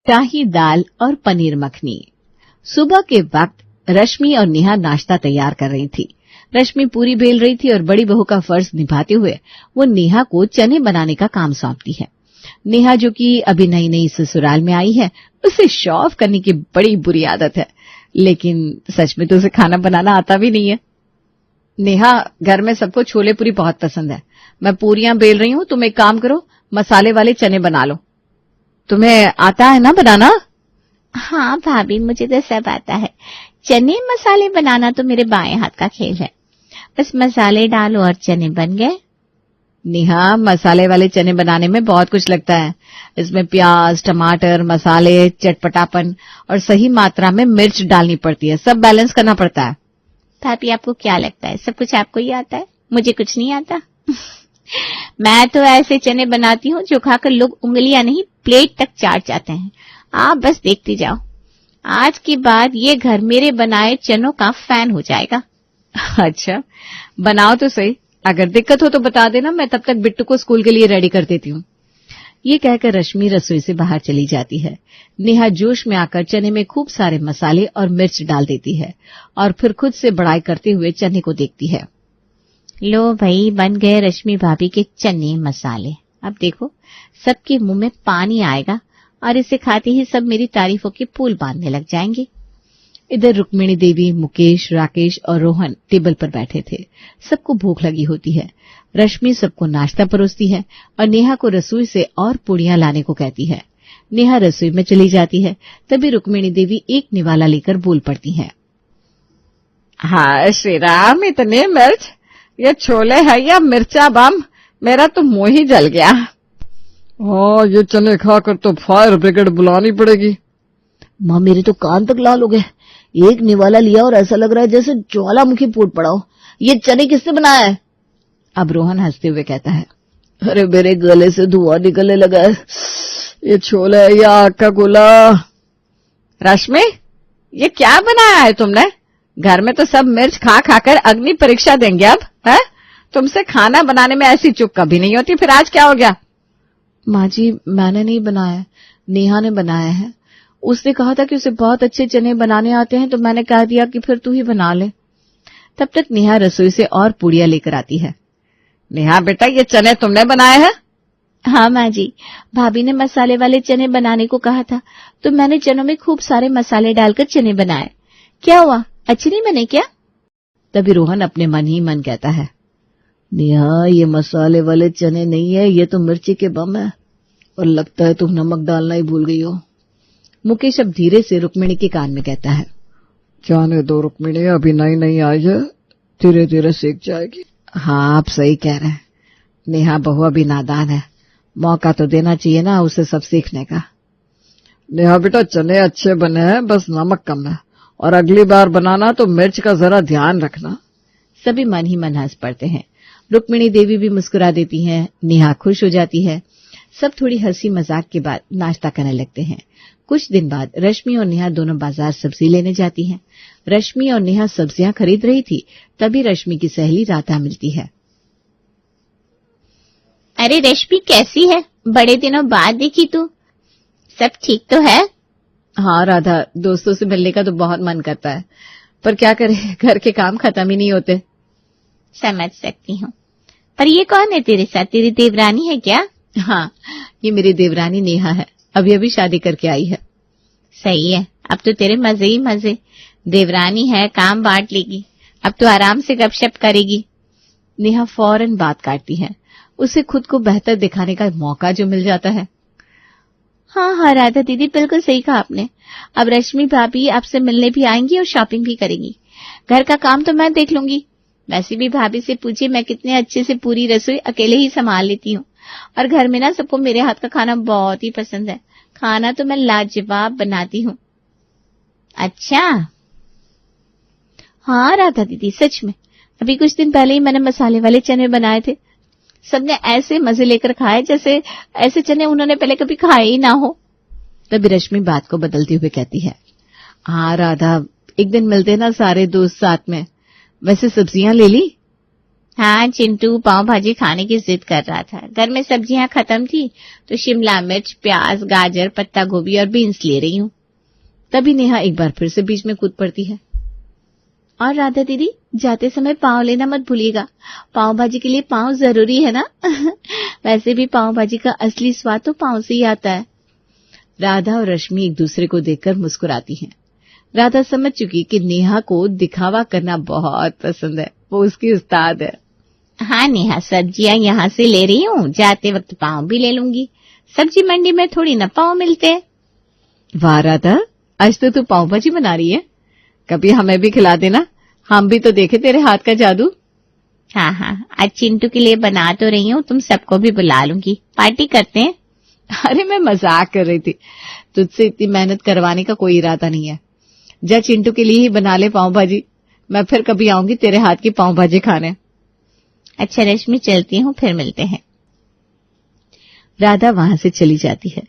शाही दाल और पनीर मखनी। सुबह के वक्त रश्मि और नेहा नाश्ता तैयार कर रही थी। रश्मि पूरी बेल रही थी और बड़ी बहू का फर्ज निभाते हुए वो नेहा को चने बनाने का काम सौंपती है। नेहा जो कि अभी नई नई ससुराल में आई है, उसे शो ऑफ करने की बड़ी बुरी आदत है, लेकिन सच में तो उसे खाना बनाना आता भी नहीं है। नेहा, घर में सबको छोले पूरी बहुत पसंद है। मैं पूरियां बेल रही हूं, तुम एक काम करो, मसाले वाले चने बना लो। तुम्हें आता है ना बनाना? हाँ भाभी, मुझे तो सब आता है। चने मसाले बनाना तो मेरे बाएं हाथ का खेल है। बस मसाले डालो और चने बन गए। नेहा, मसाले वाले चने बनाने में बहुत कुछ लगता है। इसमें प्याज, टमाटर, मसाले, चटपटापन और सही मात्रा में मिर्च डालनी पड़ती है। सब बैलेंस करना पड़ता है। भाभी, आपको क्या लगता है सब कुछ आपको ही आता है? मुझे कुछ नहीं आता। मैं तो ऐसे चने बनाती हूँ जो खाकर लोग उंगलियां नहीं प्लेट तक चाट जाते हैं। आप बस देखती जाओ, आज के बाद ये घर मेरे बनाए चनों का फैन हो जाएगा। अच्छा, बनाओ तो सही। अगर दिक्कत हो तो बता देना, मैं तब तक बिट्टू को स्कूल के लिए रेडी कर देती हूँ। ये कहकर रश्मि रसोई से बाहर चली जाती है। नेहा जोश में आकर चने में खूब सारे मसाले और मिर्च डाल देती है और फिर खुद से बड़ाई करते हुए चने को देखती है। लो भाई, बन गए रश्मि भाभी के चने मसाले। अब देखो, सबके मुंह में पानी आएगा और इसे खाते ही सब मेरी तारीफों के पुल बांधने लग जाएंगे। इधर रुक्मिणी देवी, मुकेश, राकेश और रोहन टेबल पर बैठे थे। सबको भूख लगी होती है। रश्मि सबको नाश्ता परोसती है और नेहा को रसोई से और पूड़ियां लाने को कहती है। नेहा रसोई में चली जाती है। तभी रुक्मिणी देवी एक निवाला लेकर बोल पड़ती हैं। हाय श्री राम, इतने मिर्च! ये छोले है या मिर्चा बम? मेरा तो मुंह ही जल गया। हाँ, ये चने खाकर तो फायर ब्रिगेड बुलानी पड़ेगी। माँ, मेरे तो कान तक लाल हो गए। एक निवाला लिया और ऐसा लग रहा है जैसे ज्वालामुखी फूट पड़ा हो। ये चने किसने बनाया है? अब रोहन हंसते हुए कहता है, अरे मेरे गले से धुआं निकलने लगा है। ये छोले है या आग का गोला? रश्मि, ये क्या बनाया है तुमने? घर में तो सब मिर्च खा खाकर अग्नि परीक्षा देंगे अब, है? तुमसे खाना बनाने में ऐसी चूक कभी नहीं होती, फिर आज क्या हो गया? माँ जी, मैंने नहीं बनाया, नेहा ने बनाया है। उसने कहा था कि उसे बहुत अच्छे चने बनाने आते हैं, तो मैंने कह दिया कि फिर तू ही बना ले। तब तक नेहा रसोई से और पूड़ियां लेकर आती है। नेहा बेटा, ये चने तुमने बनाए हैं? हाँ माँ जी, भाभी ने मसाले वाले चने बनाने को कहा था, तो मैंने चनों में खूब सारे मसाले डालकर चने बनाए। क्या हुआ, अच्छे नहीं बने क्या? तभी रोहन अपने मन ही मन कहता है, नेहा, ये मसाले वाले चने नहीं है, ये तो मिर्ची के बम है। और लगता है तुम नमक डालना ही भूल गई हो। मुकेश अब धीरे से रुक्मिणी के कान में कहता है। जाने दो रुक्मिणी, अभी नई नई आई है, धीरे धीरे सीख जाएगी। हाँ, आप सही कह रहे हैं। नेहा बहू अभी नादान है, मौका तो देना चाहिए ना उसे सब सीखने का। नेहा बेटा, चने अच्छे बने हैं, बस नमक कम है, और अगली बार बनाना तो मिर्च का जरा ध्यान रखना। सभी मन ही मन हंस पड़ते हैं। रुक्मिणी देवी भी मुस्कुरा देती हैं। नेहा खुश हो जाती है। सब थोड़ी हंसी मजाक के बाद नाश्ता करने लगते हैं। कुछ दिन बाद रश्मि और नेहा दोनों बाजार सब्जी लेने जाती हैं। रश्मि और नेहा सब्जियां खरीद रही थी, तभी रश्मि की सहेली राधा मिलती है। अरे रश्मि, कैसी है? बड़े दिनों बाद देखी तू। सब ठीक तो है? हाँ राधा, दोस्तों से मिलने का तो बहुत मन करता है, पर क्या करें, घर के काम खत्म ही नहीं होते। समझ सकती हूँ। पर ये कौन है तेरे साथ? तेरी देवरानी है क्या? हाँ, ये मेरी देवरानी नेहा है, अभी अभी शादी करके आई है। सही है, अब तो तेरे मजे ही मजे। देवरानी है, काम बांट लेगी, अब तो आराम से गपशप करेगी। नेहा फौरन बात काटती है। उसे खुद को बेहतर दिखाने का मौका जो मिल जाता है। हाँ हाँ राधा दीदी, बिल्कुल सही कहा आपने। अब रश्मि भाभी आपसे मिलने भी आएंगी और शॉपिंग भी करेंगी। घर का काम तो मैं देख लूंगी। वैसे भी भाभी से पूछिए, मैं कितने अच्छे से पूरी रसोई अकेले ही संभाल लेती हूँ। और घर में ना सबको मेरे हाथ का खाना बहुत ही पसंद है। खाना तो मैं लाजवाब बनाती हूँ। अच्छा? हाँ राधा दीदी, सच में अभी कुछ दिन पहले ही मैंने मसाले वाले चने बनाए थे। सबने ऐसे मजे लेकर खाए जैसे ऐसे चने उन्होंने पहले कभी खाए ही ना हो। तभी रश्मि बात को बदलते हुए कहती है, हाँ राधा, एक दिन मिलते ना सारे दोस्त साथ में। वैसे सब्जियां ले ली? हाँ, चिंटू पाव भाजी खाने की जिद कर रहा था। घर में सब्जियां खत्म थी तो शिमला मिर्च, प्याज, गाजर, पत्ता गोभी और बीन्स ले रही हूँ। तभी नेहा एक बार फिर से बीच में कूद पड़ती है। और राधा दीदी, जाते समय पाव लेना मत भूलिएगा। पाव भाजी के लिए पाव जरूरी है ना। वैसे भी पाव भाजी का असली स्वाद तो पाव से ही आता है। राधा और रश्मि एक दूसरे को देखकर मुस्कुराती हैं। राधा समझ चुकी कि नेहा को दिखावा करना बहुत पसंद है, वो उसकी उस्ताद है। हाँ नेहा, सब्जियां यहाँ से ले रही हूँ, जाते वक्त पाव भी ले लूंगी। सब्जी मंडी में थोड़ी न पाव मिलते हैं। वाह राधा, आज तो तू पाव भाजी बना रही है। कभी हमें भी खिला देना, हम भी तो देखे तेरे हाथ का जादू। हाँ हाँ, आज चिंटू के लिए बना तो रही हूँ, तुम सबको भी बुला लूंगी, पार्टी करते हैं। अरे मैं मजाक कर रही थी, तुझसे इतनी मेहनत करवाने का कोई इरादा नहीं है। जा चिंटू के लिए ही बना ले पाव भाजी, मैं फिर कभी आऊंगी तेरे हाथ की पाव भाजी खाने। अच्छा रश्मि, चलती हूँ, फिर मिलते हैं। राधा वहां से चली जाती है।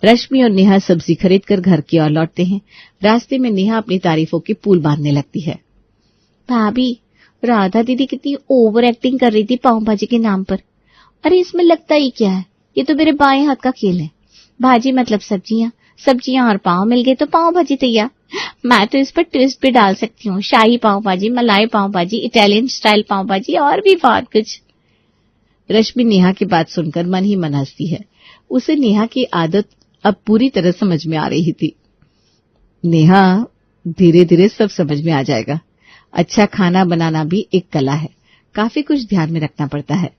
रश्मि और नेहा सब्जी खरीद कर घर की ओर लौटते हैं। रास्ते में नेहा अपनी तारीफों की पुल बांधने लगती है। भाभी, राधा दीदी कितनी ओवर एक्टिंग कर रही थी पाव भाजी के नाम पर। अरे इसमें लगता ही क्या है, ये तो मेरे बाएं हाथ का खेल है। भाजी मतलब सब्जियां, सब्जियां और पाव मिल गए तो पाव भाजी तैयार। मैं तो इस पर ट्विस्ट भी डाल सकती हूँ, शाही पाव भाजी, मलाई पाव भाजी, इटालियन स्टाइल पाव भाजी और भी बहुत कुछ। रश्मि नेहा की बात सुनकर मन ही मन हंसती है। उसे नेहा की आदत अब पूरी तरह समझ में आ रही थी। नेहा, धीरे धीरे सब समझ में आ जाएगा। अच्छा खाना बनाना भी एक कला है, काफी कुछ ध्यान में रखना पड़ता है।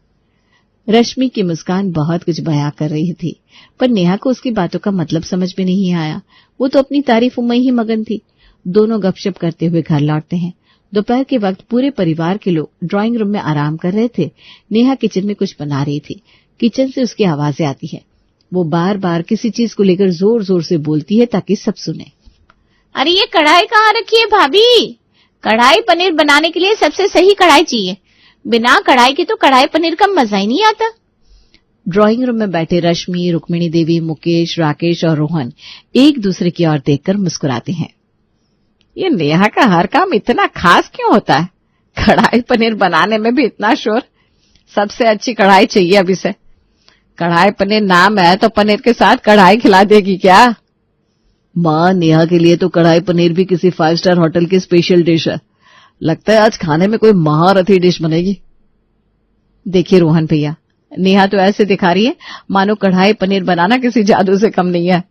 रश्मि की मुस्कान बहुत कुछ बयां कर रही थी, पर नेहा को उसकी बातों का मतलब समझ में नहीं आया। वो तो अपनी तारीफों में ही मगन थी। दोनों गपशप करते हुए घर लौटते हैं। दोपहर के वक्त पूरे परिवार के लोग ड्राइंग रूम में आराम कर रहे थे। नेहा किचन में कुछ बना रही थी। किचन से उसकी आवाजें आती है। वो बार बार किसी चीज को लेकर जोर जोर से बोलती है ताकि सब सुने। अरे ये कढ़ाई कहाँ रखी है भाभी? कढ़ाई पनीर बनाने के लिए सबसे सही कढ़ाई चाहिए, बिना कढ़ाई के तो कढ़ाई पनीर का मजा ही नहीं आता। ड्राइंग रूम में बैठे रश्मि, रुक्मिणी देवी, मुकेश, राकेश और रोहन एक दूसरे की ओर देखकर मुस्कुराते हैं। ये नेहा का हर काम इतना खास क्यों होता है? कढ़ाई पनीर बनाने में भी इतना शोर। सबसे अच्छी कढ़ाई चाहिए अभी से। कढ़ाई पनीर नाम है तो पनीर के साथ कढ़ाई खिला देगी क्या? माँ, नेहा के लिए तो कढ़ाई पनीर भी किसी 5 स्टार होटल की स्पेशल डिश है। लगता है आज खाने में कोई महारथी डिश बनेगी। देखिए रोहन भैया, नेहा तो ऐसे दिखा रही है मानो कढ़ाई पनीर बनाना किसी जादू से कम नहीं है।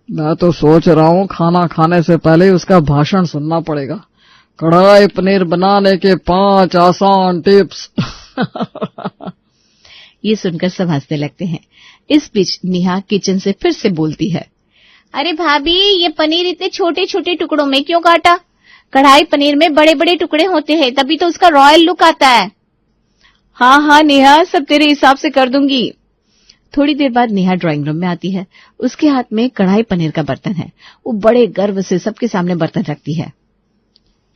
मैं तो सोच रहा हूँ खाना खाने से पहले उसका भाषण सुनना पड़ेगा। कढ़ाई पनीर बनाने के 5 आसान टिप्स। ये सुनकर सब हंसने लगते हैं। इस बीच नेहा किचन से फिर से बोलती है। अरे भाभी, ये पनीर इतने छोटे छोटे टुकड़ों में क्यों काटा? कढ़ाई पनीर में बड़े बड़े टुकड़े होते हैं, तभी तो उसका रॉयल लुक आता है। हाँ हाँ नेहा, सब तेरे हिसाब से कर दूंगी। थोड़ी देर बाद नेहा ड्राइंग रूम में आती है। उसके हाथ में कढ़ाई पनीर का बर्तन है। वो बड़े गर्व से सबके सामने बर्तन रखती है।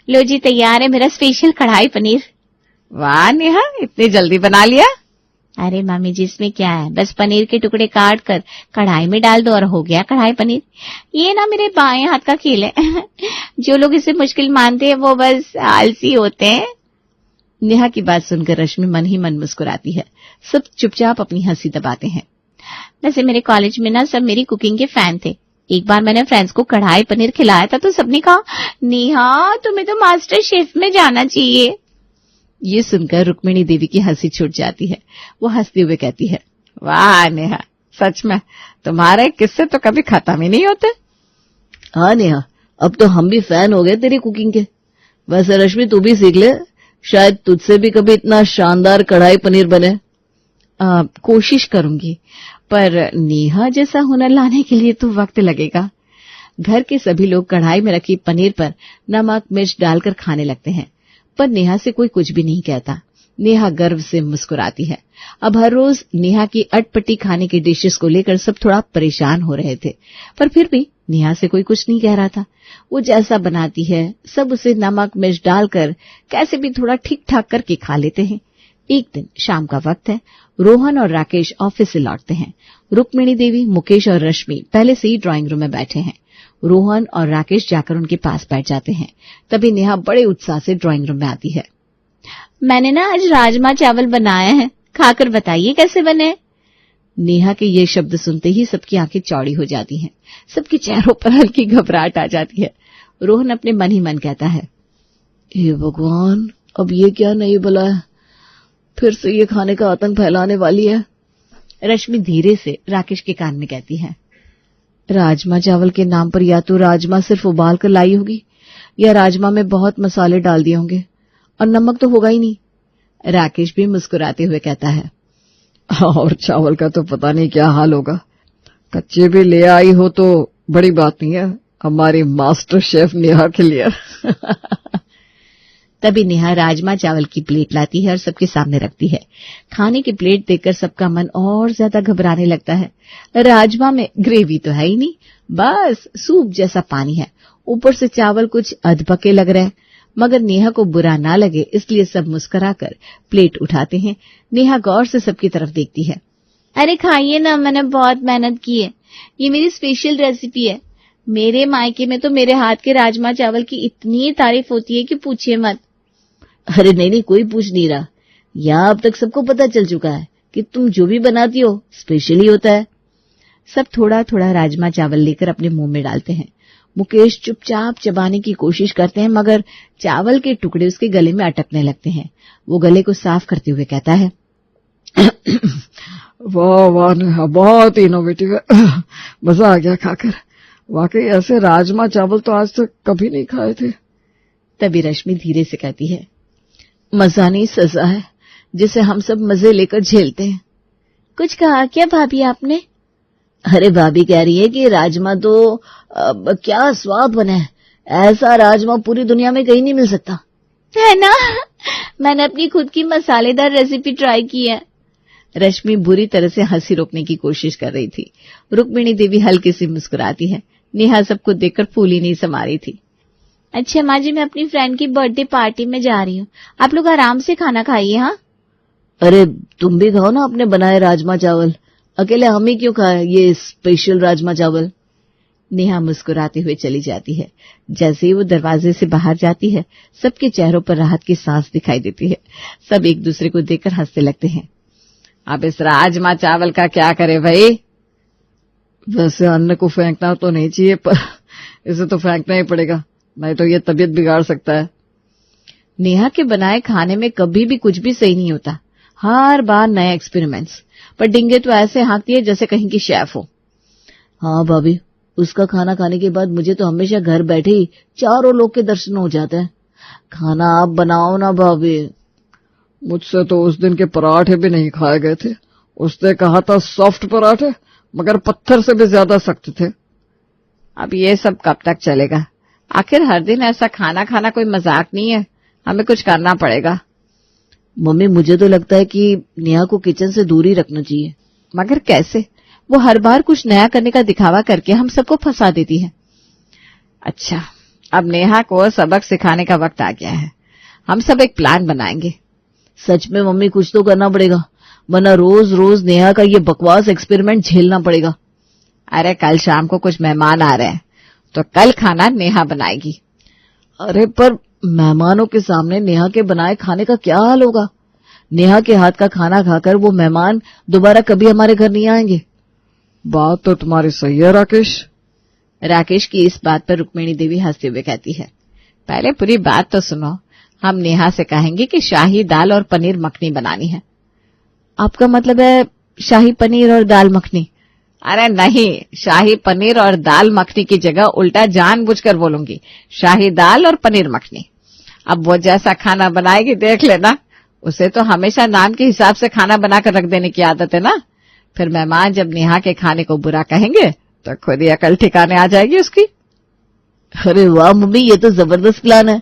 लो जी, तैयार है मेरा स्पेशल कढ़ाई पनीर। वाह नेहा, इतनी जल्दी बना लिया? अरे मामी जी, इसमें क्या है, बस पनीर के टुकड़े काट कर कढ़ाई में डाल दो और हो गया कढ़ाई पनीर। ये ना मेरे बाएं हाथ का खेल है। जो लोग इसे मुश्किल मानते हैं वो बस आलसी होते हैं। नेहा की बात सुनकर रश्मि मन ही मन मुस्कुराती है। सब चुपचाप अपनी हंसी दबाते हैं। वैसे मेरे कॉलेज में ना सब मेरी कुकिंग के फैन थे। एक बार मैंने फ्रेंड्स को कढ़ाई पनीर खिलाया था तो सबने कहा, नेहा तुम्हें तो मास्टर शेफ में जाना चाहिए। ये सुनकर रुक्मिणी देवी की हंसी छूट जाती है। वो हंसते हुए कहती है, वाह नेहा, सच में तुम्हारे किस्से तो कभी खत्म ही नहीं होते। हाँ नेहा, अब तो हम भी फैन हो गए तेरी कुकिंग के। वैसे रश्मि तू भी सीख ले, शायद तुझसे भी कभी इतना शानदार कढ़ाई पनीर बने। कोशिश करूंगी, पर नेहा जैसा हुनर लाने के लिए तो वक्त लगेगा। घर के सभी लोग कढ़ाई में रखी पनीर पर नमक मिर्च डालकर खाने लगते हैं, पर नेहा से कोई कुछ भी नहीं कहता। नेहा गर्व से मुस्कुराती है। अब हर रोज नेहा की अटपटी खाने की डिशेस को लेकर सब थोड़ा परेशान हो रहे थे, पर फिर भी नेहा से कोई कुछ नहीं कह रहा था। वो जैसा बनाती है सब उसे नमक मिर्च डालकर कैसे भी थोड़ा ठीक ठाक करके खा लेते हैं। एक दिन शाम का वक्त है। रोहन और राकेश ऑफिस से लौटते हैं। रुक्मिणी देवी, मुकेश और रश्मि पहले से ही ड्राइंग रूम में बैठे हैं। रोहन और राकेश जाकर उनके पास बैठ जाते हैं। तभी नेहा बड़े उत्साह से ड्राइंग रूम में आती है। मैंने ना आज राजमा चावल बनाए हैं, खाकर बताइए कैसे बने। नेहा के ये शब्द सुनते ही सबकी आंखें चौड़ी हो जाती हैं, सबके चेहरों पर हल्की घबराहट आ जाती है। रोहन अपने मन ही मन कहता है, हे भगवान, अब ये क्या नहीं बुला है, फिर से ये खाने का आतंक फैलाने वाली है। रश्मि धीरे से राकेश के कान में कहती है, राजमा चावल के नाम पर या तो राजमा सिर्फ उबाल कर लाई होगी या राजमा में बहुत मसाले डाल दिए होंगे और नमक तो होगा ही नहीं। राकेश भी मुस्कुराते हुए कहता है, और चावल का तो पता नहीं क्या हाल होगा, कच्चे भी ले आई हो तो बड़ी बात नहीं है हमारी मास्टर शेफ नेहा के लिए। तभी नेहा राजमा चावल की प्लेट लाती है और सबके सामने रखती है। खाने की प्लेट देखकर सबका मन और ज्यादा घबराने लगता है। राजमा में ग्रेवी तो है ही नहीं, बस सूप जैसा पानी है, ऊपर से चावल कुछ अधपके लग रहे हैं। मगर नेहा को बुरा ना लगे इसलिए सब मुस्कुराकर प्लेट उठाते हैं। नेहा गौर से सबकी तरफ देखती है। अरे खाइए ना, मैंने बहुत मेहनत की है, ये मेरी स्पेशल रेसिपी है। मेरे मायके में तो मेरे हाथ के राजमा चावल की इतनी तारीफ होती है कि पूछिए मत। अरे नहीं, कोई पूछ नहीं रहा, यहाँ अब तक सबको पता चल चुका है कि तुम जो भी बनाती हो स्पेशल ही होता है। सब थोड़ा थोड़ा राजमा चावल लेकर अपने मुंह में डालते हैं। मुकेश चुपचाप चबाने की कोशिश करते हैं मगर चावल के टुकड़े उसके गले में अटकने लगते हैं। वो गले को साफ करते हुए कहता है, वाह वाह नेहा, बहुत इनोवेटिव है, मजा आ गया खाकर। वाकई ऐसे राजमा चावल तो आज तक कभी नहीं खाए थे। तभी रश्मि धीरे से कहती है, मजा नहीं सजा है जिसे हम सब मजे लेकर झेलते हैं। कुछ कहा क्या भाभी आपने? अरे भाभी कह रही है कि राजमा तो क्या स्वाद बना है, ऐसा राजमा पूरी दुनिया में कहीं नहीं मिल सकता है ना। मैंने अपनी खुद की मसालेदार रेसिपी ट्राई की है। रश्मि बुरी तरह से हंसी रोकने की कोशिश कर रही थी। रुक्मिणी देवी हल्की सी मुस्कुराती है। नेहा सबको देखकर फूली नहीं समा रही थी। अच्छा माँ जी, मैं अपनी फ्रेंड की बर्थडे पार्टी में जा रही हूँ, आप लोग आराम से खाना खाइए। हाँ, अरे तुम भी खाओ ना अपने बनाए राजमा चावल, अकेले हम ही क्यों खाए ये स्पेशल राजमा चावल। नेहा मुस्कुराते हुए चली जाती है। जैसे ही वो दरवाजे से बाहर जाती है सबके चेहरों पर राहत की सांस दिखाई देती है। सब एक दूसरे को देखकर हंसने लगते हैं। अब इस राजमा चावल का क्या करे भाई? वैसे अन्न को फेंकना तो नहीं चाहिए, पर इसे तो फेंकना ही पड़ेगा, नहीं तो ये तबीयत बिगाड़ सकता है। नेहा के बनाए खाने में कभी भी कुछ भी सही नहीं होता, हर बार नए एक्सपेरिमेंट्स। पर डिंगे तो ऐसे हाँकती है जैसे कहीं की शेफ हो। हाँ भाभी, उसका खाना खाने के बाद मुझे तो हमेशा घर बैठे ही चारों लोग के दर्शन हो जाते हैं। खाना आप बनाओ ना भाभी। मुझसे तो उस दिन के पराठे भी नहीं खाए गए थे। उसने कहा था सॉफ्ट पराठे, मगर पत्थर से भी ज्यादा सख्त थे। अब ये सब कब तक चलेगा? आखिर हर दिन ऐसा खाना खाना कोई मजाक नहीं है, हमें कुछ करना पड़ेगा। मम्मी, मुझे तो लगता है कि नेहा को किचन से दूर ही रखना चाहिए। मगर कैसे? वो हर बार कुछ नया करने का दिखावा करके हम सबको फंसा देती है। अच्छा, अब नेहा को सबक सिखाने का वक्त आ गया है। हम सब एक प्लान बनाएंगे। सच में मम्मी, कुछ तो करना पड़ेगा, वरना रोज रोज नेहा का ये बकवास एक्सपेरिमेंट झेलना पड़ेगा। अरे कल शाम को कुछ मेहमान आ रहे हैं तो कल खाना नेहा बनाएगी। अरे पर मेहमानों के सामने नेहा के बनाए खाने का क्या हाल होगा? नेहा के हाथ का खाना खाकर वो मेहमान दोबारा कभी हमारे घर नहीं आएंगे। बात तो तुम्हारी सही है राकेश। राकेश की इस बात पर रुक्मिणी देवी हंसते हुए कहती है, पहले पूरी बात तो सुनो। हम नेहा से कहेंगे कि शाही दाल और पनीर मखनी बनानी है। आपका मतलब है शाही पनीर और दाल मखनी? अरे नहीं, शाही पनीर और दाल मखनी की जगह उल्टा जानबूझकर बोलूंगी, शाही दाल और पनीर मखनी। अब वो जैसा खाना बनाएगी देख लेना। उसे तो हमेशा नाम के हिसाब से खाना बनाकर रख देने की आदत है ना। फिर मेहमान जब नेहा के खाने को बुरा कहेंगे तो खुद ही अकल ठिकाने आ जाएगी उसकी। अरे वाह मम्मी, ये तो जबरदस्त प्लान है।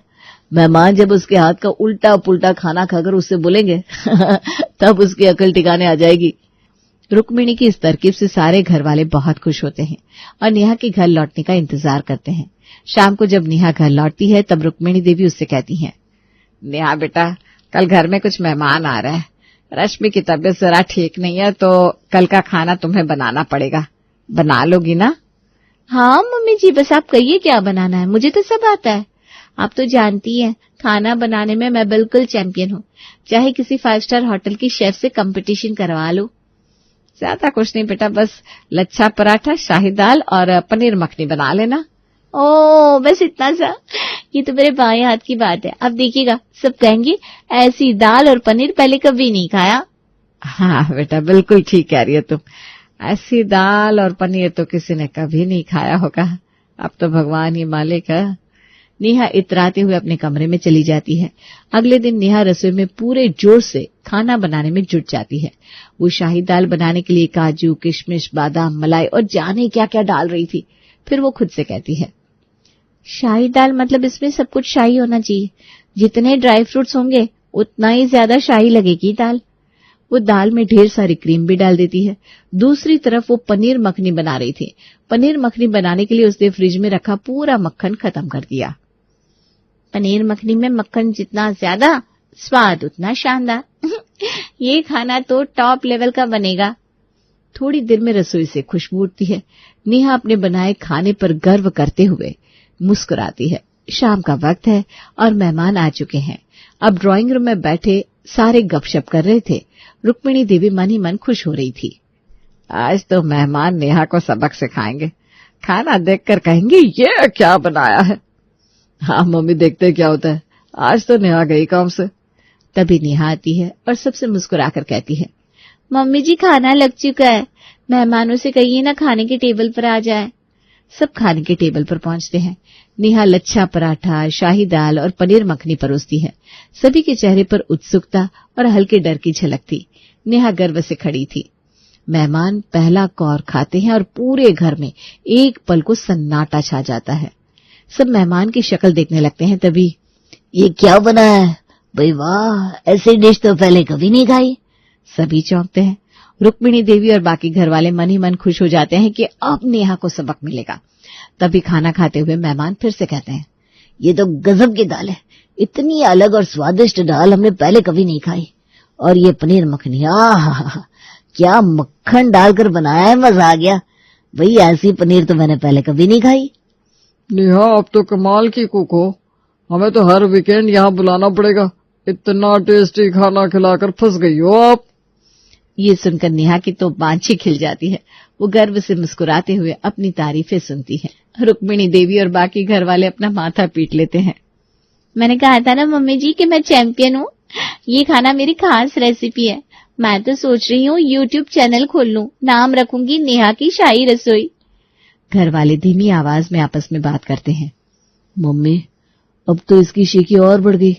मेहमान जब उसके हाथ का उल्टा पुल्टा खाना खाकर उससे बोलेंगे तब उसकी अकल ठिकाने आ जाएगी। रुक्मिणी की इस तरकीब से सारे घर वाले बहुत खुश होते हैं और नेहा के घर लौटने का इंतजार करते हैं। शाम को जब नेहा घर लौटती है तब रुक्मिणी देवी उससे कहती हैं, नेहा बेटा, कल घर में कुछ मेहमान आ रहे हैं। रश्मि की तबीयत जरा ठीक नहीं है तो कल का खाना तुम्हें बनाना पड़ेगा। बना लोगी ना? हाँ मम्मी जी, बस आप कहिए क्या बनाना है, मुझे तो सब आता है। आप तो जानती हैं, खाना बनाने में मैं बिल्कुल चैंपियन हूँ। चाहे किसी 5 स्टार होटल की शेफ से कंपटीशन करवा लो। ज्यादा कुछ नहीं बेटा, बस लच्छा पराठा, शाही दाल और पनीर मखनी बना लेना। ओ, बस इतना सा? ये तो मेरे बाएं हाथ की बात है। अब देखिएगा, सब कहेंगे ऐसी दाल और पनीर पहले कभी नहीं खाया। हाँ बेटा, बिल्कुल ठीक कह रही है तुम। ऐसी दाल और पनीर तो किसी ने कभी नहीं खाया होगा। अब तो भगवान ही मालिक है। नेहा इतराते हुए अपने कमरे में चली जाती है। अगले दिन नेहा रसोई में पूरे जोर से खाना बनाने में जुट जाती है। वो शाही दाल बनाने के लिए काजू, किशमिश, बादाम, मलाई और जाने क्या क्या डाल रही थी। फिर वो खुद से कहती है, शाही दाल मतलब इसमें सब कुछ शाही होना चाहिए। जितने ड्राई फ्रूट्स होंगे उतना ही ज्यादा शाही लगेगी दाल। वो दाल में ढेर सारी क्रीम भी डाल देती है। दूसरी तरफ वो पनीर मखनी बना रही थी। पनीर मखनी बनाने के लिए उसने फ्रिज में रखा पूरा मक्खन खत्म कर दिया। पनीर मखनी में मक्खन जितना ज्यादा, स्वाद उतना शानदार। ये खाना तो टॉप लेवल का बनेगा। थोड़ी देर में रसोई से खुशबू उठती है। नेहा अपने बनाए खाने पर गर्व करते हुए मुस्कुराती है। शाम का वक्त है और मेहमान आ चुके हैं। अब ड्राइंग रूम में बैठे सारे गपशप कर रहे थे। रुक्मिणी देवी मन ही मन खुश हो रही थी। आज तो मेहमान नेहा को सबक सिखाएंगे। खाना देखकर कहेंगे ये क्या बनाया है। हाँ मम्मी, देखते क्या होता है। आज तो नेहा गई काम से। तभी नेहा आती है और सबसे मुस्कुराकर कहती है, मम्मी जी खाना लग चुका है, मेहमानों से कहिए ना खाने के टेबल पर आ जाए। सब खाने के टेबल पर पहुंचते हैं। नेहा लच्छा पराठा, शाही दाल और पनीर मखनी परोसती है। सभी के चेहरे पर उत्सुकता और हल्के डर की झलक थी। नेहा गर्व से खड़ी थी। मेहमान पहला कौर खाते हैं और पूरे घर में एक पल को सन्नाटा छा जाता है। सब मेहमान की शक्ल देखने लगते हैं। तभी, ये क्या बनाया है भाई, वाह, ऐसी डिश तो पहले कभी नहीं खाई। सभी चौंकते हैं। रुक्मिणी देवी और बाकी घर वाले मन ही मन खुश हो जाते हैं कि अब नेहा को सबक मिलेगा। तभी खाना खाते हुए मेहमान फिर से कहते हैं, ये तो गजब की दाल है, इतनी अलग और स्वादिष्ट दाल हमने पहले कभी नहीं खाई। और ये पनीर मखनी, आहा, क्या मक्खन डालकर बनाया है, मजा आ गया भाई, ऐसी पनीर तो मैंने पहले कभी नहीं खाई। नेहा, अब तो कमाल की कुक हो, हमें तो हर वीकेंड यहाँ बुलाना पड़ेगा। इतना टेस्टी खाना खिलाकर फंस गई हो आप। ये सुनकर नेहा की तो बांछी खिल जाती है। वो गर्व से मुस्कुराते हुए अपनी तारीफें सुनती है। रुक्मिणी देवी और बाकी घर वाले अपना माथा पीट लेते हैं। मैंने कहा था ना मम्मी जी कि मैं चैंपियन हूँ। ये खाना मेरी खास रेसिपी है। मैं तो सोच रही हूँ यूट्यूब चैनल खोल लूं, नाम रखूंगी नेहा की शाही रसोई। घर वाले धीमी आवाज में आपस में बात करते हैं। मम्मी, अब तो इसकी शीकी और बढ़ गई।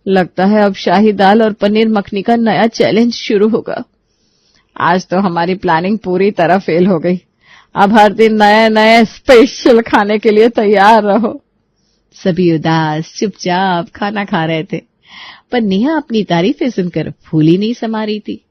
लगता है अब शाही दाल और पनीर मखनी का नया चैलेंज शुरू होगा। आज तो हमारी प्लानिंग पूरी तरह फेल हो गई। अब हर दिन नए नए स्पेशल खाने के लिए तैयार रहो। सभी उदास चुपचाप खाना खा रहे थे, पर नेहा अपनी तारीफें सुनकर फूली नहीं समा रही थी।